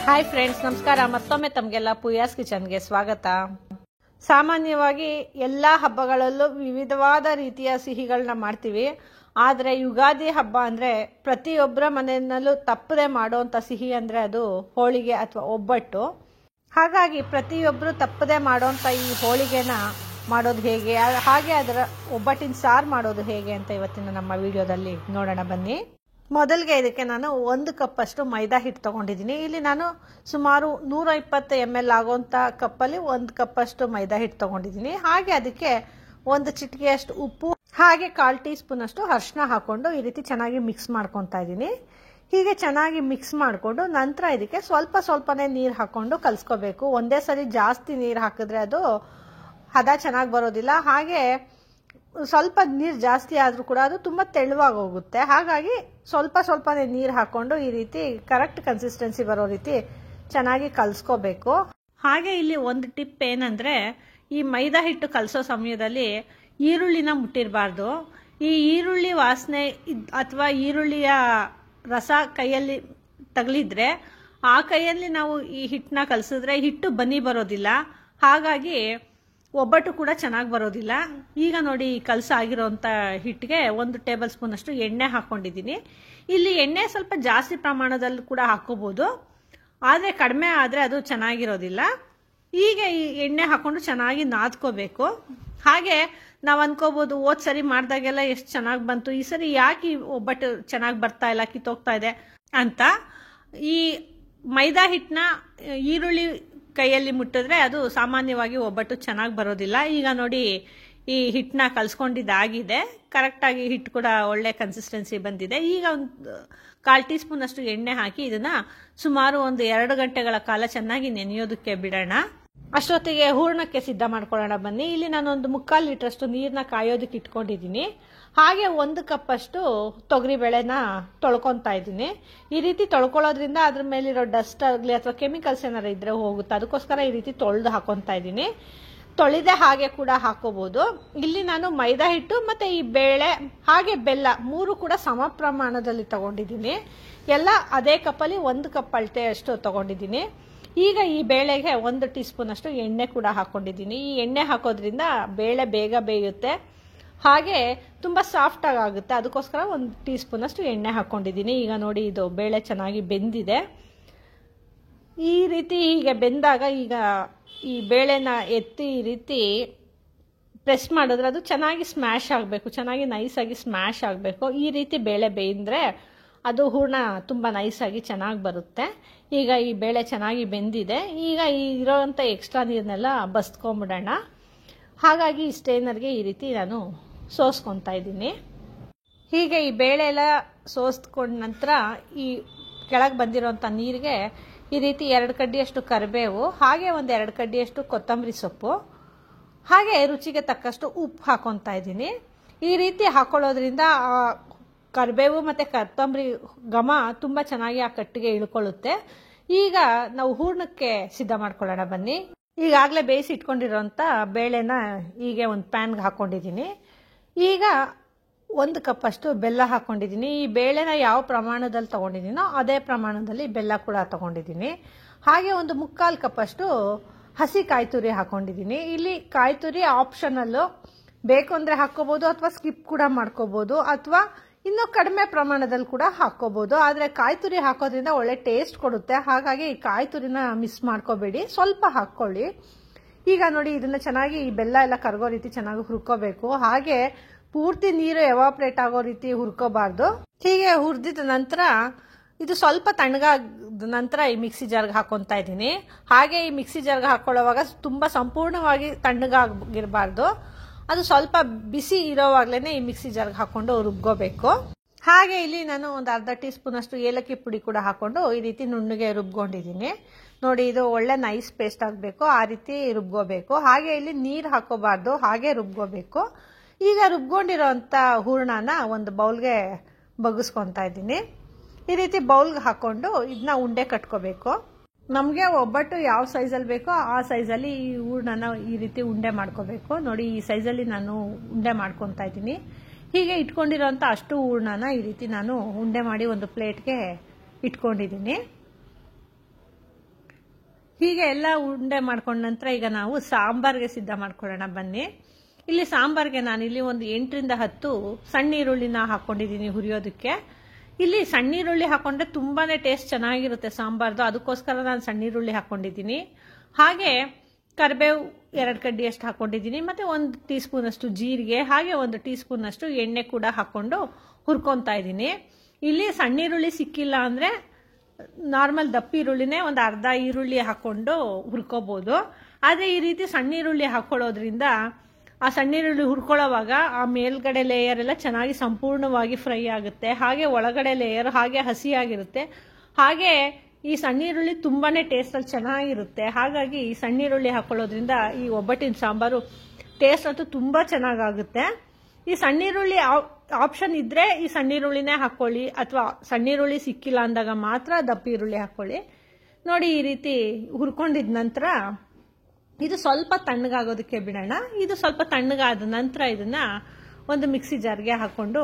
Hi friends, ನಮಸ್ಕಾರ. ಮತ್ತೊಮ್ಮೆ ತಮಗೆಲ್ಲ ಪೂಯಾಸ್ ಕಿಚನ್ಗೆ ಸ್ವಾಗತ. ಸಾಮಾನ್ಯವಾಗಿ ಎಲ್ಲ ಹಬ್ಬಗಳಲ್ಲೂ ವಿವಿಧವಾದ ರೀತಿಯ ಸಿಹಿಗಳನ್ನ ಮಾಡ್ತೀವಿ. ಆದರೆ ಯುಗಾದಿ ಹಬ್ಬ ಅಂದರೆ ಪ್ರತಿಯೊಬ್ಬರ ಮನೆಯಲ್ಲೂ ತಪ್ಪದೆ ಮಾಡುವಂಥ ಸಿಹಿ ಅಂದರೆ ಅದು ಹೋಳಿಗೆ ಅಥವಾ ಒಬ್ಬಟ್ಟು. ಹಾಗಾಗಿ ಪ್ರತಿಯೊಬ್ಬರು ತಪ್ಪದೆ ಮಾಡುವಂಥ ಈ ಹೋಳಿಗೆನ ಮಾಡೋದು ಹೇಗೆ, ಹಾಗೆ ಅದರ ಒಬ್ಬಟ್ಟಿನ ಸಾರು ಮಾಡೋದು ಹೇಗೆ ಅಂತ ಇವತ್ತಿನ ನಮ್ಮ ವಿಡಿಯೋದಲ್ಲಿ ನೋಡೋಣ ಬನ್ನಿ. ಮೊದಲಿಗೆ ಇದಕ್ಕೆ ನಾನು 1 ಕಪ್ ಅಷ್ಟು ಮೈದಾ ಹಿಟ್ಟು ತೊಗೊಂಡಿದ್ದೀನಿ. ಇಲ್ಲಿ ನಾನು ಸುಮಾರು 120 ml ಆಗುವಂಥ ಕಪ್ಪಲ್ಲಿ 1 ಕಪ್ ಅಷ್ಟು ಮೈದಾ ಹಿಟ್ಟು ತೊಗೊಂಡಿದ್ದೀನಿ. ಹಾಗೆ ಅದಕ್ಕೆ 1 ಚಿಟಿಕೆಯಷ್ಟು ಉಪ್ಪು, ಹಾಗೆ 1/4 ಟೀ ಸ್ಪೂನ್ ಅಷ್ಟು ಅರಿಶಿನ ಹಾಕೊಂಡು ಈ ರೀತಿ ಚೆನ್ನಾಗಿ ಮಿಕ್ಸ್ ಮಾಡ್ಕೊತಾ ಇದ್ದೀನಿ. ಹೀಗೆ ಚೆನ್ನಾಗಿ ಮಿಕ್ಸ್ ಮಾಡಿಕೊಂಡು ನಂತರ ಇದಕ್ಕೆ ಸ್ವಲ್ಪನೇ ನೀರು ಹಾಕೊಂಡು ಕಲಿಸ್ಕೋಬೇಕು. ಒಂದೇ ಸರಿ ಜಾಸ್ತಿ ನೀರು ಹಾಕಿದ್ರೆ ಅದು ಹದ ಚೆನ್ನಾಗಿ ಬರೋದಿಲ್ಲ. ಹಾಗೆ ಸ್ವಲ್ಪ ನೀರು ಜಾಸ್ತಿ ಆದರೂ ಕೂಡ ಅದು ತುಂಬ ತೆಳುವಾಗಿ ಹೋಗುತ್ತೆ. ಹಾಗಾಗಿ ಸ್ವಲ್ಪನೇ ನೀರು ಹಾಕೊಂಡು ಈ ರೀತಿ ಕರೆಕ್ಟ್ ಕನ್ಸಿಸ್ಟೆನ್ಸಿ ಬರೋ ರೀತಿ ಚೆನ್ನಾಗಿ ಕಲಿಸ್ಕೋಬೇಕು. ಹಾಗೆ ಇಲ್ಲಿ ಒಂದು ಟಿಪ್ ಏನಂದರೆ, ಈ ಮೈದಾ ಹಿಟ್ಟು ಕಲಸೋ ಸಮಯದಲ್ಲಿ ಈರುಳ್ಳಿನ ಮುಟ್ಟಿರಬಾರ್ದು. ಈ ಈರುಳ್ಳಿ ವಾಸನೆ ಅಥವಾ ಈರುಳ್ಳಿಯ ರಸ ಕೈಯಲ್ಲಿ ತಗಲಿದ್ರೆ ಆ ಕೈಯಲ್ಲಿ ನಾವು ಈ ಹಿಟ್ಟನ್ನ ಕಲಸಿದ್ರೆ ಹಿಟ್ಟು ಬನ್ನಿ ಬರೋದಿಲ್ಲ. ಹಾಗಾಗಿ ಒಬ್ಬಟ್ಟು ಕೂಡ ಚೆನ್ನಾಗಿ ಬರೋದಿಲ್ಲ. ಈಗ ನೋಡಿ, ಕಲಸಾಗಿರೋಂಥ ಹಿಟ್ಟಿಗೆ 1 ಟೇಬಲ್ ಸ್ಪೂನ್ ಅಷ್ಟು ಎಣ್ಣೆ ಹಾಕ್ಕೊಂಡಿದ್ದೀನಿ. ಇಲ್ಲಿ ಎಣ್ಣೆ ಸ್ವಲ್ಪ ಜಾಸ್ತಿ ಪ್ರಮಾಣದಲ್ಲಿ ಕೂಡ ಹಾಕ್ಕೋಬೋದು, ಆದರೆ ಕಡಿಮೆ ಆದರೆ ಅದು ಚೆನ್ನಾಗಿರೋದಿಲ್ಲ. ಈಗ ಈ ಎಣ್ಣೆ ಹಾಕ್ಕೊಂಡು ಚೆನ್ನಾಗಿ ನಾದ್ಕೋಬೇಕು. ಹಾಗೆ ನಾವು ಅನ್ಕೋಬೋದು, ಹೋದ್ ಸರಿ ಮಾಡಿದಾಗೆಲ್ಲ ಎಷ್ಟು ಚೆನ್ನಾಗಿ ಬಂತು, ಈ ಸರಿ ಯಾಕೆ ಈ ಒಬ್ಬಟ್ಟು ಚೆನ್ನಾಗಿ ಬರ್ತಾ ಇಲ್ಲ, ಕಿತ್ತೋಗ್ತಾ ಇದೆ ಅಂತ. ಈ ಮೈದಾ ಹಿಟ್ಟನ್ನ ಈರುಳ್ಳಿ ಕೈಯಲ್ಲಿ ಮುಟ್ಟಿದ್ರೆ ಅದು ಸಾಮಾನ್ಯವಾಗಿ ಒಬ್ಬಟ್ಟು ಚೆನ್ನಾಗಿ ಬರೋದಿಲ್ಲ. ಈಗ ನೋಡಿ, ಈ ಹಿಟ್ಟನ್ನ ಕಲಿಸ್ಕೊಂಡಿದ್ದಾಗಿದೆ. ಕರೆಕ್ಟಾಗಿ ಹಿಟ್ಟು ಕೂಡ ಒಳ್ಳೆ ಕನ್ಸಿಸ್ಟೆನ್ಸಿ ಬಂದಿದೆ. ಈಗ 1/4 ಟೀ ಸ್ಪೂನ್ ಅಷ್ಟು ಎಣ್ಣೆ ಹಾಕಿ ಇದನ್ನು ಸುಮಾರು 2 ಗಂಟೆಗಳ ಕಾಲ ಚೆನ್ನಾಗಿ ನೆನೆಯೋದಕ್ಕೆ ಬಿಡೋಣ. ಅಷ್ಟೊತ್ತಿಗೆ ಹೂರಣಕ್ಕೆ ಸಿದ್ಧ ಮಾಡ್ಕೊಳ್ಳೋಣ ಬನ್ನಿ. ಇಲ್ಲಿ ನಾನು 1/4 ಲೀಟ್ರಷ್ಟು ನೀರನ್ನ ಕಾಯೋದಕ್ಕೆ ಇಟ್ಕೊಂಡಿದ್ದೀನಿ. ಹಾಗೆ 1 ಕಪ್ ಅಷ್ಟು ತೊಗರಿಬೇಳೆನ ತೊಳ್ಕೊತಾ ಇದ್ದೀನಿ. ಈ ರೀತಿ ತೊಳ್ಕೊಳ್ಳೋದ್ರಿಂದ ಅದ್ರ ಮೇಲಿರೋ ಡಸ್ಟ್ ಆಗಲಿ ಅಥವಾ ಕೆಮಿಕಲ್ಸ್ ಏನಾರು ಇದ್ರೆ ಹೋಗುತ್ತೆ. ಅದಕ್ಕೋಸ್ಕರ ಈ ರೀತಿ ತೊಳೆದು ಹಾಕೊತಾ ಇದ್ದೀನಿ. ತೊಳೆದೆ ಹಾಗೆ ಕೂಡ ಹಾಕೋಬಹುದು. ಇಲ್ಲಿ ನಾನು ಮೈದಾ ಹಿಟ್ಟು ಮತ್ತು ಈ ಬೇಳೆ ಹಾಗೆ ಬೆಲ್ಲ 3 ಕೂಡ ಸಮ ಪ್ರಮಾಣದಲ್ಲಿ ತಗೊಂಡಿದ್ದೀನಿ. ಎಲ್ಲ ಅದೇ ಕಪ್ಪಲ್ಲಿ 1 ಕಪ್ ಅಳತೆಯಷ್ಟು ತಗೊಂಡಿದ್ದೀನಿ. ಈಗ ಈ ಬೇಳೆಗೆ 1 ಟೀ ಸ್ಪೂನ್ ಅಷ್ಟು ಎಣ್ಣೆ ಕೂಡ ಹಾಕೊಂಡಿದ್ದೀನಿ. ಈ ಎಣ್ಣೆ ಹಾಕೋದ್ರಿಂದ ಬೇಳೆ ಬೇಗ ಬೇಯುತ್ತೆ, ಹಾಗೆ ತುಂಬ ಸಾಫ್ಟಾಗಿ ಆಗುತ್ತೆ. ಅದಕ್ಕೋಸ್ಕರ 1 ಟೀ ಸ್ಪೂನ್ ಅಷ್ಟು ಎಣ್ಣೆ ಹಾಕೊಂಡಿದ್ದೀನಿ. ಈಗ ನೋಡಿ, ಇದು ಬೇಳೆ ಚೆನ್ನಾಗಿ ಬೆಂದಿದೆ. ಈ ರೀತಿ ಹೀಗೆ ಬೆಂದಾಗ ಈಗ ಈ ಬೇಳೆನ ಎತ್ತಿ ಈ ರೀತಿ ಪ್ರೆಸ್ ಮಾಡಿದ್ರೆ ಅದು ಚೆನ್ನಾಗಿ ಸ್ಮ್ಯಾಶ್ ಆಗಬೇಕು, ಚೆನ್ನಾಗಿ ನೈಸಾಗಿ ಸ್ಮ್ಯಾಶ್ ಆಗಬೇಕು. ಈ ರೀತಿ ಬೇಳೆ ಬೇಯಿದ್ರೆ ಅದು ಹೂರಣ ತುಂಬ ನೈಸಾಗಿ ಚೆನ್ನಾಗಿ ಬರುತ್ತೆ. ಈಗ ಈ ಬೇಳೆ ಚೆನ್ನಾಗಿ ಬೆಂದಿದೆ. ಈಗ ಇರೋವಂಥ ಎಕ್ಸ್ಟ್ರಾ ನೀರನ್ನೆಲ್ಲ ಬಸ್ಕೊಂಬಿಡೋಣ. ಹಾಗಾಗಿ ಈ ಸ್ಟೇನರ್ಗೆ ಈ ರೀತಿ ನಾನು ಸೋಸ್ಕೊತಾ ಇದ್ದೀನಿ. ಹೀಗೆ ಈ ಬೇಳೆ ಎಲ್ಲ ಸೋಸ್ಕೊಂಡ ನಂತರ ಈ ಕೆಳಗೆ ಬಂದಿರೋಂಥ ನೀರಿಗೆ ಈ ರೀತಿ 2 ಕಡ್ಡಿಯಷ್ಟು ಕರಿಬೇವು, ಹಾಗೆ 2 ಕಡ್ಡಿಯಷ್ಟು ಕೊತ್ತಂಬರಿ ಸೊಪ್ಪು, ಹಾಗೆ ರುಚಿಗೆ ತಕ್ಕಷ್ಟು ಉಪ್ಪು ಹಾಕೊತಾ ಇದ್ದೀನಿ. ಈ ರೀತಿ ಹಾಕೊಳ್ಳೋದ್ರಿಂದ ಕರಿಬೇವು ಮತ್ತು ಕೊತ್ತಂಬರಿ ಘಮ ತುಂಬ ಚೆನ್ನಾಗಿ ಆ ಕಟ್ಟಿಗೆ ಇಳ್ಕೊಳ್ಳುತ್ತೆ. ಈಗ ನಾವು ಹೂರಣಕ್ಕೆ ಸಿದ್ಧ ಮಾಡ್ಕೊಳ್ಳೋಣ ಬನ್ನಿ. ಈಗಾಗಲೇ ಬೇಯಿಸಿ ಇಟ್ಕೊಂಡಿರೋಂಥ ಬೇಳೆನ ಹೀಗೆ ಒಂದು ಪ್ಯಾನ್ಗೆ ಹಾಕ್ಕೊಂಡಿದ್ದೀನಿ. ಈಗ 1 ಕಪ್ ಅಷ್ಟು ಬೆಲ್ಲ ಹಾಕ್ಕೊಂಡಿದ್ದೀನಿ. ಈ ಬೇಳೆನ ಯಾವ ಪ್ರಮಾಣದಲ್ಲಿ ತೊಗೊಂಡಿದ್ದೀನೋ ಅದೇ ಪ್ರಮಾಣದಲ್ಲಿ ಬೆಲ್ಲ ಕೂಡ ತೊಗೊಂಡಿದ್ದೀನಿ. ಹಾಗೆ 1/4 ಕಪ್ ಅಷ್ಟು ಹಸಿ ಕಾಯಿ ತುರಿ ಹಾಕ್ಕೊಂಡಿದ್ದೀನಿ. ಇಲ್ಲಿ ಕಾಯಿ ತುರಿ ಆಪ್ಷನಲ್ಲು, ಬೇಕು ಅಂದರೆ ಹಾಕ್ಕೋಬೋದು ಅಥವಾ ಸ್ಕಿಪ್ ಕೂಡ ಮಾಡ್ಕೋಬೋದು, ಅಥವಾ ಇನ್ನೂ ಕಡಿಮೆ ಪ್ರಮಾಣದಲ್ಲಿ ಕೂಡ ಹಾಕ್ಕೋಬೋದು. ಆದರೆ ಕಾಯಿ ತುರಿ ಹಾಕೋದ್ರಿಂದ ಒಳ್ಳೆ ಟೇಸ್ಟ್ ಕೊಡುತ್ತೆ. ಹಾಗಾಗಿ ಈ ಕಾಯಿ ತುರಿನ ಮಿಸ್ ಮಾಡ್ಕೋಬೇಡಿ, ಸ್ವಲ್ಪ ಹಾಕ್ಕೊಳ್ಳಿ. ಈಗ ನೋಡಿ, ಇದನ್ನು ಚೆನ್ನಾಗಿ ಈ ಬೆಲ್ಲ ಎಲ್ಲ ಕರಗೋ ರೀತಿ ಚೆನ್ನಾಗಿ ಹುರ್ಕೋಬೇಕು. ಹಾಗೆ ಪೂರ್ತಿ ನೀರು ಎವಾಪ್ರೇಟ್ ಆಗೋ ರೀತಿ ಹುರ್ಕೋಬಾರ್ದು. ಹೀಗೆ ಹುರಿದಿದ ನಂತರ ಇದು ಸ್ವಲ್ಪ ತಣ್ಣಗಾದ ನಂತರ ಈ ಮಿಕ್ಸಿ ಜಾರ್ಗೆ ಹಾಕೊತಾ ಇದ್ದೀನಿ. ಹಾಗೆ ಈ ಮಿಕ್ಸಿ ಜಾರ್ಗೆ ಹಾಕೊಳ್ಳೋವಾಗ ತುಂಬ ಸಂಪೂರ್ಣವಾಗಿ ತಣ್ಣಗಾಗಿರಬಾರ್ದು, ಅದು ಸ್ವಲ್ಪ ಬಿಸಿ ಇರೋವಾಗಲೇ ಈ ಮಿಕ್ಸಿ ಜಾರ್ಗೆ ಹಾಕೊಂಡು ರುಬ್ಕೋಬೇಕು. ಹಾಗೆ ಇಲ್ಲಿ ನಾನು 1/2 ಟೀ ಸ್ಪೂನ್ ಅಷ್ಟು ಏಲಕ್ಕಿ ಪುಡಿ ಕೂಡ ಹಾಕೊಂಡು ಈ ರೀತಿ ನುಣ್ಣಗೆ ರುಬ್ಕೊಂಡಿದ್ದೀನಿ. ನೋಡಿ, ಇದು ಒಳ್ಳೆ ನೈಸ್ ಪೇಸ್ಟ್ ಆಗಬೇಕು, ಆ ರೀತಿ ರುಬ್ಕೋಬೇಕು. ಹಾಗೆ ಇಲ್ಲಿ ನೀರು ಹಾಕೋಬಾರ್ದು, ಹಾಗೆ ರುಬ್ಕೋಬೇಕು. ಈಗ ರುಬ್ಕೊಂಡಿರೋಂಥ ಹೂರಣನ ಒಂದು ಬೌಲ್ಗೆ ಬಗ್ಗಿಸ್ಕೊತಾ ಇದ್ದೀನಿ. ಈ ರೀತಿ ಬೌಲ್ಗೆ ಹಾಕೊಂಡು ಇದನ್ನ ಉಂಡೆ ಕಟ್ಕೋಬೇಕು. ನಮಗೆ ಒಬ್ಬಟ್ಟು ಯಾವ ಸೈಜಲ್ಲಿ ಬೇಕೋ ಆ ಸೈಜಲ್ಲಿ ಈ ಹೂರಣನ ಈ ರೀತಿ ಉಂಡೆ ಮಾಡ್ಕೋಬೇಕು. ನೋಡಿ, ಈ ಸೈಜಲ್ಲಿ ನಾನು ಉಂಡೆ ಮಾಡ್ಕೊತಾ ಇದ್ದೀನಿ. ಹೀಗೆ ಇಟ್ಕೊಂಡಿರೋಂಥ ಅಷ್ಟು ಹೂರಣನ ಈ ರೀತಿ ನಾನು ಉಂಡೆ ಮಾಡಿ ಒಂದು ಪ್ಲೇಟ್ಗೆ ಇಟ್ಕೊಂಡಿದ್ದೀನಿ. ಹೀಗೆ ಎಲ್ಲ ಉಂಡೆ ಮಾಡ್ಕೊಂಡ ನಂತರ ಈಗ ನಾವು ಸಾಂಬಾರ್ಗೆ ಸಿದ್ಧ ಮಾಡ್ಕೊಳ್ಳೋಣ ಬನ್ನಿ. ಇಲ್ಲಿ ಸಾಂಬಾರ್ಗೆ ನಾನಿಲ್ಲಿ ಒಂದು 8ರಿಂದ 10 ಸಣ್ಣ ಈರುಳ್ಳಿನ ಹಾಕೊಂಡಿದ್ದೀನಿ ಹುರಿಯೋದಕ್ಕೆ. ಇಲ್ಲಿ ಸಣ್ಣ ಈರುಳ್ಳಿ ಹಾಕೊಂಡ್ರೆ ತುಂಬಾನೇ ಟೇಸ್ಟ್ ಚೆನ್ನಾಗಿರುತ್ತೆ ಸಾಂಬಾರ್ದು, ಅದಕ್ಕೋಸ್ಕರ ನಾನು ಸಣ್ಣ ಈರುಳ್ಳಿ ಹಾಕೊಂಡಿದ್ದೀನಿ. ಹಾಗೆ ಕರಿಬೇವು 2 ಕಡ್ಡಿಯಷ್ಟು ಹಾಕೊಂಡಿದ್ದೀನಿ, ಮತ್ತೆ 1 ಟೀ ಸ್ಪೂನ್ ಅಷ್ಟು ಜೀರಿಗೆ, ಹಾಗೆ 1 ಟೀ ಸ್ಪೂನ್ ಅಷ್ಟು ಎಣ್ಣೆ ಕೂಡ ಹಾಕೊಂಡು ಹುರ್ಕೊತಾ ಇದ್ದೀನಿ. ಇಲ್ಲಿ ಸಣ್ಣ ಈರುಳ್ಳಿ ಸಿಕ್ಕಿಲ್ಲ ಅಂದ್ರೆ ನಾರ್ಮಲ್ ದಪ್ಪ ಈರುಳ್ಳಿನೇ ಒಂದು ಅರ್ಧ ಈರುಳ್ಳಿ ಹಾಕೊಂಡು ಹುರ್ಕೋಬಹುದು. ಆದ್ರೆ ಈ ರೀತಿ ಸಣ್ಣ ಈರುಳ್ಳಿ ಹಾಕೊಳ್ಳೋದ್ರಿಂದ ಆ ಸಣ್ಣ ಈರುಳ್ಳಿ ಹುರ್ಕೊಳ್ಳೋವಾಗ ಆ ಮೇಲ್ಗಡೆ ಲೇಯರ್ ಎಲ್ಲ ಚೆನ್ನಾಗಿ ಸಂಪೂರ್ಣವಾಗಿ ಫ್ರೈ ಆಗುತ್ತೆ, ಹಾಗೆ ಒಳಗಡೆ ಲೇಯರ್ ಹಾಗೆ ಹಸಿಯಾಗಿರುತ್ತೆ. ಹಾಗೆ ಈ ಸಣ್ಣ ಈರುಳ್ಳಿ ತುಂಬಾನೇ ಟೇಸ್ಟಲ್ಲಿ ಚೆನ್ನಾಗಿರುತ್ತೆ. ಹಾಗಾಗಿ ಈ ಸಣ್ಣ ಈರುಳ್ಳಿ ಹಾಕೊಳ್ಳೋದ್ರಿಂದ ಈ ಒಬ್ಬಟ್ಟಿನ ಸಾಂಬಾರು ಟೇಸ್ಟ್ ಅಂತೂ ತುಂಬಾ ಚೆನ್ನಾಗಾಗುತ್ತೆ. ಈ ಸಣ್ಣ ಈರುಳ್ಳಿ ಆಪ್ಷನ್ ಇದ್ರೆ ಈ ಸಣ್ಣ ಈರುಳ್ಳಿನೇ ಹಾಕೊಳ್ಳಿ, ಅಥವಾ ಸಣ್ಣ ಈರುಳ್ಳಿ ಸಿಕ್ಕಿಲ್ಲ ಅಂದಾಗ ಮಾತ್ರ ದಪ್ಪ ಈರುಳ್ಳಿ ಹಾಕೊಳ್ಳಿ. ನೋಡಿ ಈ ರೀತಿ ಹುರ್ಕೊಂಡಿದ ನಂತರ ಇದು ಸ್ವಲ್ಪ ತಣ್ಣಗಾಗೋದಕ್ಕೆ ಬಿಡೋಣ. ಇದು ಸ್ವಲ್ಪ ತಣ್ಣಗಾದ ನಂತರ ಇದನ್ನ ಒಂದು ಮಿಕ್ಸಿ ಜಾರ್ಗೆ ಹಾಕೊಂಡು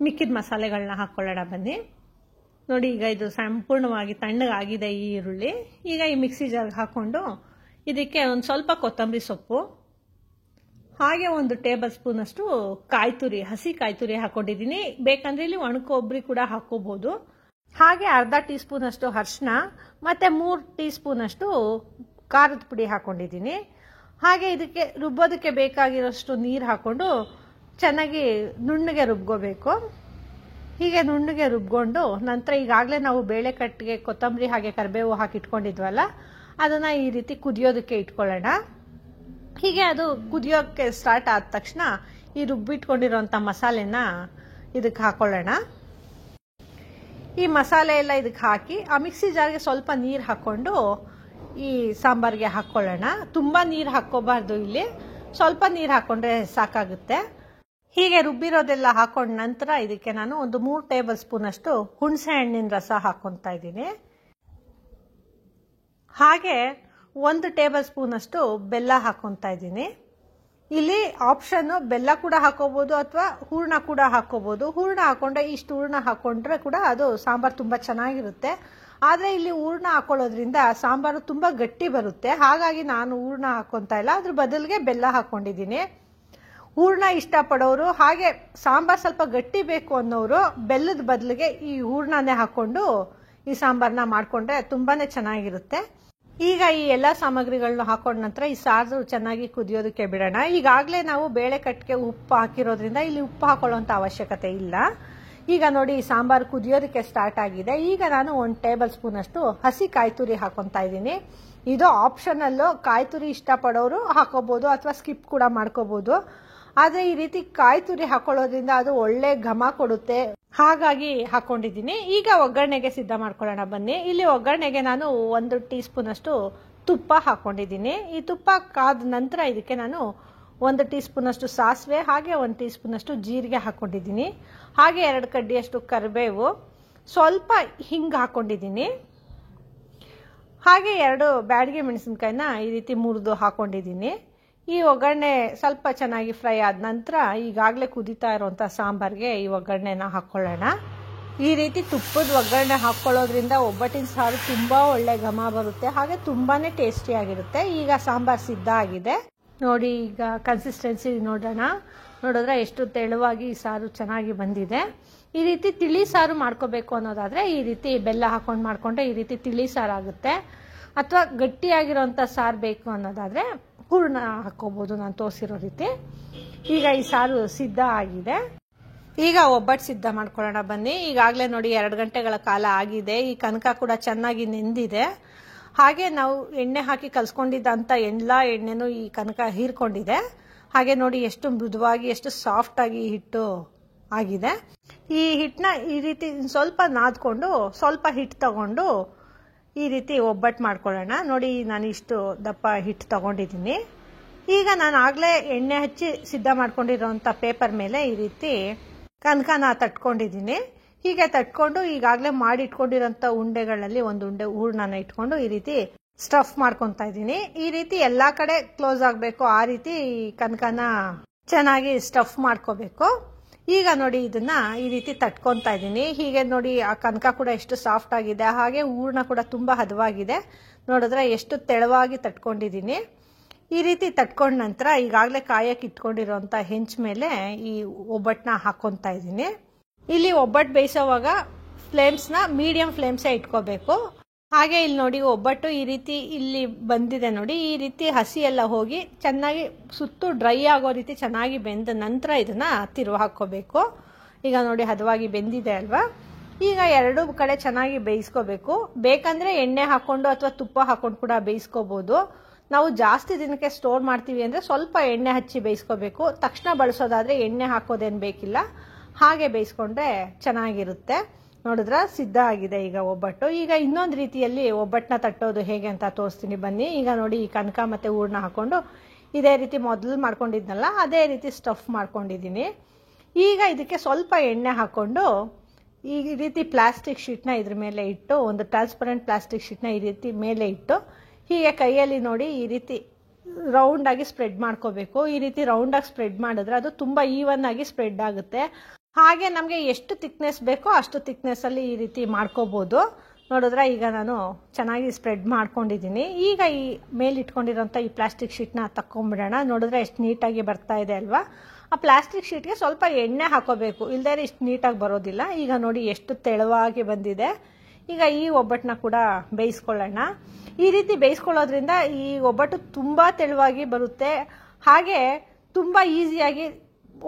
ಮಿಕ್ಕಿದ ಮಸಾಲೆಗಳನ್ನ ಹಾಕೊಳ್ಳೋಣ ಬನ್ನಿ. ನೋಡಿ ಈಗ ಇದು ಸಂಪೂರ್ಣವಾಗಿ ತಣ್ಣಗಾಗಿದೆ ಈ ಈರುಳ್ಳಿ. ಈಗ ಈ ಮಿಕ್ಸಿ ಜಾರ್ಗೆ ಹಾಕೊಂಡು ಇದಕ್ಕೆ ಒಂದು ಸ್ವಲ್ಪ ಕೊತ್ತಂಬರಿ ಸೊಪ್ಪು, ಹಾಗೆ 1 ಟೇಬಲ್ ಸ್ಪೂನ್ ಅಷ್ಟು ಕಾಯಿ ತುರಿ, ಹಸಿ ಕಾಯಿ ತುರಿ ಹಾಕೊಂಡಿದ್ದೀನಿ. ಬೇಕಂದ್ರೆ ಇಲ್ಲಿ ಒಣ ಕೊಬ್ಬರಿ ಕೂಡ ಹಾಕೋಬಹುದು. ಹಾಗೆ ಅರ್ಧ ಟೀ ಸ್ಪೂನ್ ಅಷ್ಟು ಅರಿಶಿನ, ಮತ್ತೆ 3 ಟೀ ಸ್ಪೂನ್ ಅಷ್ಟು ಖಾರದ ಪುಡಿ ಹಾಕೊಂಡಿದ್ದೀನಿ. ಹಾಗೆ ಇದಕ್ಕೆ ರುಬ್ಬೋದಕ್ಕೆ ಬೇಕಾಗಿರೋಷ್ಟು ನೀರು ಹಾಕೊಂಡು ಚೆನ್ನಾಗಿ ನುಣ್ಣಗೆ ರುಬ್ಕೋಬೇಕು. ಹೀಗೆ ನುಣ್ಣಗೆ ರುಬ್ಕೊಂಡು ನಂತರ ಈಗಾಗಲೇ ನಾವು ಬೇಳೆ ಕಟ್ಟಿಗೆ ಕೊತ್ತಂಬರಿ ಹಾಗೆ ಕರಿಬೇವು ಹಾಕಿ ಇಟ್ಕೊಂಡಿದ್ವಲ್ಲ, ಅದನ್ನ ಈ ರೀತಿ ಕುದಿಯೋದಕ್ಕೆ ಇಟ್ಕೊಳ್ಳೋಣ. ಹೀಗೆ ಅದು ಕುದಿಯೋಕ್ಕೆ ಸ್ಟಾರ್ಟ್ ಆದ ತಕ್ಷಣ ಈ ರುಬ್ಬಿಟ್ಕೊಂಡಿರೋಂಥ ಮಸಾಲೆನ ಇದಕ್ಕೆ ಹಾಕೊಳ್ಳೋಣ. ಈ ಮಸಾಲೆ ಎಲ್ಲ ಇದಕ್ಕೆ ಹಾಕಿ ಆ ಮಿಕ್ಸಿ ಜಾರ್ಗೆ ಸ್ವಲ್ಪ ನೀರು ಹಾಕೊಂಡು ಈ ಸಾಂಬಾರ್ಗೆ ಹಾಕೊಳ್ಳೋಣ. ತುಂಬಾ ನೀರು ಹಾಕೋಬಾರ್ದು, ಇಲ್ಲಿ ಸ್ವಲ್ಪ ನೀರು ಹಾಕೊಂಡ್ರೆ ಸಾಕಾಗುತ್ತೆ. ಹೀಗೆ ರುಬ್ಬಿರೋದೆಲ್ಲ ಹಾಕೊಂಡ ನಂತರ ಇದಕ್ಕೆ ನಾನು ಒಂದು 3 ಟೇಬಲ್ ಸ್ಪೂನ್ ಅಷ್ಟು ಹುಣಸೆ ಹಣ್ಣಿನ ರಸ ಹಾಕೊತಾ ಇದ್ದೀನಿ. ಹಾಗೆ 1 ಟೇಬಲ್ ಸ್ಪೂನ್ ಅಷ್ಟು ಬೆಲ್ಲ ಹಾಕೊತಾ ಇದ್ದೀನಿ. ಇಲ್ಲಿ ಆಪ್ಷನ್ ಬೆಲ್ಲ ಕೂಡ ಹಾಕೋಬಹುದು ಅಥವಾ ಹೂರ್ಣ ಕೂಡ ಹಾಕೋಬಹುದು. ಹೂರ್ಣ ಹಾಕೊಂಡ್ರೆ ಇಷ್ಟು ಹೂರ್ಣ ಹಾಕೊಂಡ್ರೆ ಕೂಡ ಅದು ಸಾಂಬಾರ್ ತುಂಬಾ ಚೆನ್ನಾಗಿರುತ್ತೆ. ಆದ್ರೆ ಇಲ್ಲಿ ಹೂರ್ಣ ಹಾಕೊಳ್ಳೋದ್ರಿಂದ ಸಾಂಬಾರು ತುಂಬಾ ಗಟ್ಟಿ ಬರುತ್ತೆ. ಹಾಗಾಗಿ ನಾನು ಹೂರ್ಣ ಹಾಕೊಂತಾ ಇಲ್ಲ, ಅದ್ರ ಬದಲಿಗೆ ಬೆಲ್ಲ ಹಾಕೊಂಡಿದ್ದೀನಿ. ಹೂರ್ಣ ಇಷ್ಟಪಡೋರು ಹಾಗೆ ಸಾಂಬಾರ್ ಸ್ವಲ್ಪ ಗಟ್ಟಿ ಬೇಕು ಅನ್ನೋರು ಬೆಲ್ಲದ ಬದಲಿಗೆ ಈ ಹೂರ್ಣನೇ ಹಾಕೊಂಡು ಈ ಸಾಂಬಾರ್ನ ಮಾಡ್ಕೊಂಡ್ರೆ ತುಂಬಾನೇ ಚೆನ್ನಾಗಿರುತ್ತೆ. ಈಗ ಈ ಎಲ್ಲ ಸಾಮಗ್ರಿಗಳನ್ನ ಹಾಕೊಂಡ ನಂತರ ಈ ಸಾರು ಚೆನ್ನಾಗಿ ಕುದಿಯೋದಕ್ಕೆ ಬಿಡೋಣ. ಈಗಾಗಲೇ ನಾವು ಬೇಳೆ ಕಟ್ಟಿಗೆ ಉಪ್ಪು ಹಾಕಿರೋದ್ರಿಂದ ಇಲ್ಲಿ ಉಪ್ಪು ಹಾಕೊಳ್ಳುವಂತ ಅವಶ್ಯಕತೆ ಇಲ್ಲ. ಈಗ ನೋಡಿ ಈ ಸಾಂಬಾರು ಕುದಿಯೋದಕ್ಕೆ ಸ್ಟಾರ್ಟ್ ಆಗಿದೆ. ಈಗ ನಾನು 1 ಟೇಬಲ್ ಸ್ಪೂನ್ ಅಷ್ಟು ಹಸಿ ಕಾಯಿ ತುರಿ ಹಾಕೊಂತಾ ಇದ್ದೀನಿ. ಇದು ಆಪ್ಷನಲ್, ಕಾಯಿ ತುರಿ ಇಷ್ಟಪಡೋರು ಹಾಕೋಬಹುದು ಅಥವಾ ಸ್ಕಿಪ್ ಕೂಡ ಮಾಡ್ಕೋಬಹುದು. ಆದ್ರೆ ಈ ರೀತಿ ಕಾಯಿ ತುರಿ ಹಾಕೊಳ್ಳೋದ್ರಿಂದ ಅದು ಒಳ್ಳೆ ಘಮ ಕೊಡುತ್ತೆ, ಹಾಗಾಗಿ ಹಾಕೊಂಡಿದ್ದೀನಿ. ಈಗ ಒಗ್ಗರಣೆಗೆ ಸಿದ್ಧ ಮಾಡ್ಕೊಳ್ಳೋಣ ಬನ್ನಿ. ಇಲ್ಲಿ ಒಗ್ಗರಣೆಗೆ ನಾನು 1 ಟೀ ಸ್ಪೂನ್ ಅಷ್ಟು ತುಪ್ಪ ಹಾಕೊಂಡಿದ್ದೀನಿ. ಈ ತುಪ್ಪ ಕಾದ ನಂತರ ಇದಕ್ಕೆ ನಾನು 1 ಟೀ ಸ್ಪೂನ್ ಅಷ್ಟು ಸಾಸಿವೆ, ಹಾಗೆ 1 ಟೀ ಸ್ಪೂನ್ ಅಷ್ಟು ಜೀರಿಗೆ ಹಾಕೊಂಡಿದ್ದೀನಿ. ಹಾಗೆ 2 ಕಡ್ಡಿಯಷ್ಟು ಕರಿಬೇವು, ಸ್ವಲ್ಪ ಹಿಂಗ್ ಹಾಕೊಂಡಿದ್ದೀನಿ. ಹಾಗೆ 2 ಬ್ಯಾಡಗಿ ಮೆಣಸಿನಕಾಯಿನ ಈ ರೀತಿ ಮುರಿದು ಹಾಕೊಂಡಿದ್ದೀನಿ. ಈ ಒಗ್ಗರಣೆ ಸ್ವಲ್ಪ ಚೆನ್ನಾಗಿ ಫ್ರೈ ಆದ ನಂತರ ಈಗಾಗಲೇ ಕುದೀತಾ ಇರುವಂತ ಸಾಂಬಾರ್ಗೆ ಈ ಒಗ್ಗರಣೆನ ಹಾಕೊಳ್ಳೋಣ. ಈ ರೀತಿ ತುಪ್ಪದ ಒಗ್ಗರಣೆ ಹಾಕೊಳ್ಳೋದ್ರಿಂದ ಒಬ್ಬಟ್ಟಿನ ಸಾರು ತುಂಬಾ ಒಳ್ಳೆ ಘಮ ಬರುತ್ತೆ, ಹಾಗೆ ತುಂಬಾನೇ ಟೇಸ್ಟಿ ಆಗಿರುತ್ತೆ. ಈಗ ಸಾಂಬಾರ್ ಸಿದ್ಧ ಆಗಿದೆ ನೋಡಿ. ಈಗ ಕನ್ಸಿಸ್ಟೆನ್ಸಿ ನೋಡಿದ್ರೆ ಎಷ್ಟು ತೆಳುವಾಗಿ ಈ ಸಾರು ಚೆನ್ನಾಗಿ ಬಂದಿದೆ. ಈ ರೀತಿ ತಿಳಿ ಸಾರು ಮಾಡ್ಕೋಬೇಕು ಅನ್ನೋದಾದ್ರೆ ಈ ರೀತಿ ಬೆಲ್ಲ ಹಾಕೊಂಡು ಮಾಡ್ಕೊಂಡ್ರೆ ಈ ರೀತಿ ತಿಳಿ ಸಾರು ಆಗುತ್ತೆ. ಅಥವಾ ಗಟ್ಟಿಯಾಗಿರೋಂಥ ಸಾರು ಬೇಕು ಅನ್ನೋದಾದ್ರೆ ಹೂರ್ಣ ಹಾಕೋಬಹುದು, ನಾನು ತೋರಿಸಿರೋ ರೀತಿ. ಈಗ ಈ ಸಾರು ಸಿದ್ಧ ಆಗಿದೆ. ಈಗ ಒಬ್ಬಟ್ಟು ಸಿದ್ಧ ಮಾಡ್ಕೊಳ್ಳೋಣ ಬನ್ನಿ. ಈಗಾಗಲೇ ನೋಡಿ 2 ಗಂಟೆಗಳ ಕಾಲ ಆಗಿದೆ. ಈ ಕನಕ ಕೂಡ ಚೆನ್ನಾಗಿ ನೆಂದಿದೆ. ಹಾಗೆ ನಾವು ಎಣ್ಣೆ ಹಾಕಿ ಕಲ್ಸ್ಕೊಂಡಿದ್ದಂತ ಎಲ್ಲಾ ಎಣ್ಣೆನೂ ಈ ಕನಕ ಹೀರ್ಕೊಂಡಿದೆ. ಹಾಗೆ ನೋಡಿ ಎಷ್ಟು ಮೃದುವಾಗಿ, ಎಷ್ಟು ಸಾಫ್ಟ್ ಆಗಿ ಹಿಟ್ಟು ಆಗಿದೆ. ಈ ಹಿಟ್ಟನ್ನ ಈ ರೀತಿ ಸ್ವಲ್ಪ ನಾದ್ಕೊಂಡು ಸ್ವಲ್ಪ ಹಿಟ್ಟು ತಗೊಂಡು ಈ ರೀತಿ ಒಬ್ಬಟ್ಟು ಮಾಡ್ಕೊಳ್ಳೋಣ. ನೋಡಿ ನಾನು ಇಷ್ಟು ದಪ್ಪ ಹಿಟ್ಟು ತಗೊಂಡಿದ್ದೀನಿ. ಈಗ ನಾನು ಆಗ್ಲೇ ಎಣ್ಣೆ ಹಚ್ಚಿ ಸಿದ್ಧ ಮಾಡ್ಕೊಂಡಿರೋಂಥ ಪೇಪರ್ ಮೇಲೆ ಈ ರೀತಿ ಕನಕನ ತಟ್ಕೊಂಡಿದ್ದೀನಿ. ಹೀಗೆ ತಟ್ಕೊಂಡು ಈಗಾಗಲೇ ಮಾಡಿ ಇಟ್ಕೊಂಡಿರೋಂಥ ಉಂಡೆಗಳಲ್ಲಿ 1 ಉಂಡೆ ಹೂರ್ಣನ ಇಟ್ಕೊಂಡು ಈ ರೀತಿ ಸ್ಟಫ್ ಮಾಡ್ಕೊತಾ ಇದ್ದೀನಿ. ಈ ರೀತಿ ಎಲ್ಲಾ ಕಡೆ ಕ್ಲೋಸ್ ಆಗಬೇಕು, ಆ ರೀತಿ ಕನಕನ ಚೆನ್ನಾಗಿ ಸ್ಟಫ್ ಮಾಡ್ಕೋಬೇಕು. ಈಗ ನೋಡಿ ಇದನ್ನ ಈ ರೀತಿ ತಟ್ಕೊತಾ ಇದ್ದೀನಿ. ಹೀಗೆ ನೋಡಿ ಆ ಕನಕ ಕೂಡ ಎಷ್ಟು ಸಾಫ್ಟ್ ಆಗಿದೆ, ಹಾಗೆ ಹೂರ್ಣ ಕೂಡ ತುಂಬಾ ಹದವಾಗಿದೆ. ನೋಡಿದ್ರೆ ಎಷ್ಟು ತೆಳುವಾಗಿ ತಟ್ಕೊಂಡಿದ್ದೀನಿ. ಈ ರೀತಿ ತಟ್ಕೊಂಡ ನಂತರ ಈಗಾಗಲೇ ಕಾಯಕ್ಕೆ ಇಟ್ಕೊಂಡಿರೋಂಥ ಹೆಂಚ್ ಮೇಲೆ ಈ ಒಬ್ಬಟ್ಟನ್ನ ಹಾಕೊತಾ ಇದ್ದೀನಿ. ಇಲ್ಲಿ ಒಬ್ಬಟ್ಟು ಬೇಯಿಸೋವಾಗ ಫ್ಲೇಮ್ಸ್ನ ಮೀಡಿಯಂ ಫ್ಲೇಮ್ಸೇ ಇಟ್ಕೋಬೇಕು. ಹಾಗೆ ಇಲ್ಲಿ ನೋಡಿ ಒಬ್ಬಟ್ಟು ಈ ರೀತಿ ಇಲ್ಲಿ ಬಂದಿದೆ ನೋಡಿ, ಈ ರೀತಿ ಹಸಿ ಎಲ್ಲ ಹೋಗಿ ಚೆನ್ನಾಗಿ ಸುತ್ತು ಡ್ರೈ ಆಗೋ ರೀತಿ ಚೆನ್ನಾಗಿ ಬೆಂದ ನಂತರ ಇದನ್ನ ತಿರುವು ಹಾಕೋಬೇಕು. ಈಗ ನೋಡಿ ಹದವಾಗಿ ಬೆಂದಿದೆ ಅಲ್ವಾ. ಈಗ ಎರಡು ಕಡೆ ಚೆನ್ನಾಗಿ ಬೇಯಿಸ್ಕೋಬೇಕು. ಬೇಕಂದ್ರೆ ಎಣ್ಣೆ ಹಾಕೊಂಡು ಅಥವಾ ತುಪ್ಪ ಹಾಕೊಂಡು ಕೂಡ ಬೇಯಿಸ್ಕೋಬಹುದು. ನಾವು ಜಾಸ್ತಿ ದಿನಕ್ಕೆ ಸ್ಟೋರ್ ಮಾಡ್ತೀವಿ ಅಂದ್ರೆ ಸ್ವಲ್ಪ ಎಣ್ಣೆ ಹಚ್ಚಿ ಬೇಯಿಸ್ಕೋಬೇಕು. ತಕ್ಷಣ ಬಳಸೋದಾದ್ರೆ ಎಣ್ಣೆ ಹಾಕೋದೇನು ಬೇಕಿಲ್ಲ, ಹಾಗೆ ಬೇಯಿಸ್ಕೊಂಡ್ರೆ ಚೆನ್ನಾಗಿರುತ್ತೆ. ನೋಡಿದ್ರ ಸಿದ್ಧ ಆಗಿದೆ ಈಗ ಒಬ್ಬಟ್ಟು. ಈಗ ಇನ್ನೊಂದು ರೀತಿಯಲ್ಲಿ ಒಬ್ಬಟ್ಟನ್ನ ತಟ್ಟೋದು ಹೇಗೆ ಅಂತ ತೋರಿಸ್ತೀನಿ ಬನ್ನಿ. ಈಗ ನೋಡಿ ಈ ಕನಕ ಮತ್ತೆ ಹೂರ್ಣ ಹಾಕೊಂಡು ಇದೇ ರೀತಿ ಮೊದಲು ಮಾಡ್ಕೊಂಡಿದ್ನಲ್ಲ ಅದೇ ರೀತಿ ಸ್ಟಫ್ ಮಾಡ್ಕೊಂಡಿದ್ದೀನಿ. ಈಗ ಇದಕ್ಕೆ ಸ್ವಲ್ಪ ಎಣ್ಣೆ ಹಾಕೊಂಡು ಈ ರೀತಿ ಪ್ಲಾಸ್ಟಿಕ್ ಶೀಟ್ನ ಇದ್ರ ಮೇಲೆ ಇಟ್ಟು, ಒಂದು ಟ್ರಾನ್ಸ್ಪರೆಂಟ್ ಪ್ಲಾಸ್ಟಿಕ್ ಶೀಟ್ನ ಈ ರೀತಿ ಮೇಲೆ ಇಟ್ಟು ಹೀಗೆ ಕೈಯಲ್ಲಿ ನೋಡಿ ಈ ರೀತಿ ರೌಂಡ್ ಆಗಿ ಸ್ಪ್ರೆಡ್ ಮಾಡ್ಕೋಬೇಕು. ಈ ರೀತಿ ರೌಂಡ್ ಆಗಿ ಸ್ಪ್ರೆಡ್ ಮಾಡಿದ್ರೆ ಅದು ತುಂಬಾ ಈವನ್ ಆಗಿ ಸ್ಪ್ರೆಡ್ ಆಗುತ್ತೆ. ಹಾಗೆ ನಮಗೆ ಎಷ್ಟು ಥಿಕ್ನೆಸ್ ಬೇಕೋ ಅಷ್ಟು ಥಿಕ್ನೆಸ್ ಅಲ್ಲಿ ಈ ರೀತಿ ಮಾಡ್ಕೋಬಹುದು. ನೋಡಿದ್ರೆ ಈಗ ನಾನು ಚೆನ್ನಾಗಿ ಸ್ಪ್ರೆಡ್ ಮಾಡ್ಕೊಂಡಿದ್ದೀನಿ. ಈಗ ಈ ಮೇಲೆ ಇಟ್ಕೊಂಡಿರೋಂಥ ಈ ಪ್ಲಾಸ್ಟಿಕ್ ಶೀಟ್ನ ತಕೊಂಡ್ಬಿಡೋಣ. ನೋಡಿದ್ರೆ ಎಷ್ಟು ನೀಟಾಗಿ ಬರ್ತಾ ಇದೆ ಅಲ್ವಾ. ಆ ಪ್ಲಾಸ್ಟಿಕ್ ಶೀಟ್ಗೆ ಸ್ವಲ್ಪ ಎಣ್ಣೆ ಹಾಕೋಬೇಕು, ಇಲ್ದೇ ಇಷ್ಟು ನೀಟಾಗಿ ಬರೋದಿಲ್ಲ. ಈಗ ನೋಡಿ ಎಷ್ಟು ತೆಳುವಾಗಿ ಬಂದಿದೆ. ಈಗ ಈ ಒಬ್ಬಟ್ಟನ್ನ ಕೂಡ ಬೇಯಿಸ್ಕೊಳ್ಳೋಣ. ಈ ರೀತಿ ಬೇಯಿಸ್ಕೊಳ್ಳೋದ್ರಿಂದ ಈ ಒಬ್ಬಟ್ಟು ತುಂಬಾ ತೆಳುವಾಗಿ ಬರುತ್ತೆ. ಹಾಗೆ ತುಂಬಾ ಈಸಿಯಾಗಿ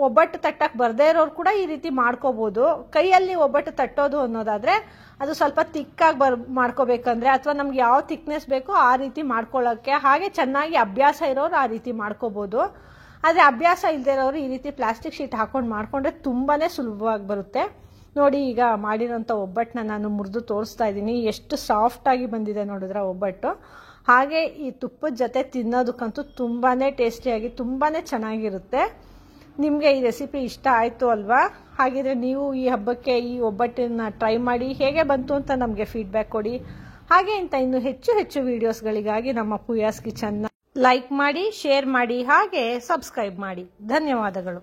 ಒಬ್ಬಟ್ಟು ತಟ್ಟಕ್ಕೆ ಬರ್ದೇ ಇರೋರು ಕೂಡ ಈ ರೀತಿ ಮಾಡ್ಕೋಬಹುದು. ಕೈಯಲ್ಲಿ ಒಬ್ಬಟ್ಟು ತಟ್ಟೋದು ಅನ್ನೋದಾದ್ರೆ ಅದು ಸ್ವಲ್ಪ ತಿಕ್ಕಾಗಿ ಮಾಡ್ಕೋಬೇಕಂದ್ರೆ ಅಥವಾ ನಮ್ಗೆ ಯಾವ ಥಿಕ್ನೆಸ್ ಬೇಕೋ ಆ ರೀತಿ ಮಾಡ್ಕೊಳ್ಳೋಕ್ಕೆ, ಹಾಗೆ ಚೆನ್ನಾಗಿ ಅಭ್ಯಾಸ ಇರೋರು ಆ ರೀತಿ ಮಾಡ್ಕೋಬಹುದು. ಆದ್ರೆ ಅಭ್ಯಾಸ ಇಲ್ಲದೆ ಇರೋರು ಈ ರೀತಿ ಪ್ಲಾಸ್ಟಿಕ್ ಶೀಟ್ ಹಾಕೊಂಡು ಮಾಡ್ಕೊಂಡ್ರೆ ತುಂಬಾನೇ ಸುಲಭವಾಗಿ ಬರುತ್ತೆ. ನೋಡಿ ಈಗ ಮಾಡಿರೋಂಥ ಒಬ್ಬಟ್ಟನ್ನ ನಾನು ಮುರಿದು ತೋರಿಸ್ತಾ ಇದ್ದೀನಿ. ಎಷ್ಟು ಸಾಫ್ಟ್ ಆಗಿ ಬಂದಿದೆ ನೋಡಿದ್ರೆ ಒಬ್ಬಟ್ಟು. ಹಾಗೆ ಈ ತುಪ್ಪದ ಜೊತೆ ತಿನ್ನೋದಕ್ಕಂತೂ ತುಂಬಾನೇ ಟೇಸ್ಟಿಯಾಗಿ ತುಂಬಾನೇ ಚೆನ್ನಾಗಿರುತ್ತೆ. ನಿಮಗೆ ಈ ರೆಸಿಪಿ ಇಷ್ಟ ಆಯಿತು ಅಲ್ವಾ? ಹಾಗಿದ್ರೆ ನೀವು ಈ ಹಬ್ಬಕ್ಕೆ ಈ ಒಬ್ಬಟ್ಟನ್ನ ಟ್ರೈ ಮಾಡಿ ಹೇಗೆ ಬಂತು ಅಂತ ನಮಗೆ ಫೀಡ್ಬ್ಯಾಕ್ ಕೊಡಿ. ಹಾಗೆ ಇಂಥ ಇನ್ನು ಹೆಚ್ಚು ಹೆಚ್ಚು ವಿಡಿಯೋಸ್ಗಳಿಗಾಗಿ ನಮ್ಮ ಪೂಯಾಸ್ ಕಿಚನ್ನ ಲೈಕ್ ಮಾಡಿ, ಶೇರ್ ಮಾಡಿ, ಹಾಗೆ ಸಬ್ಸ್ಕ್ರೈಬ್ ಮಾಡಿ. ಧನ್ಯವಾದಗಳು.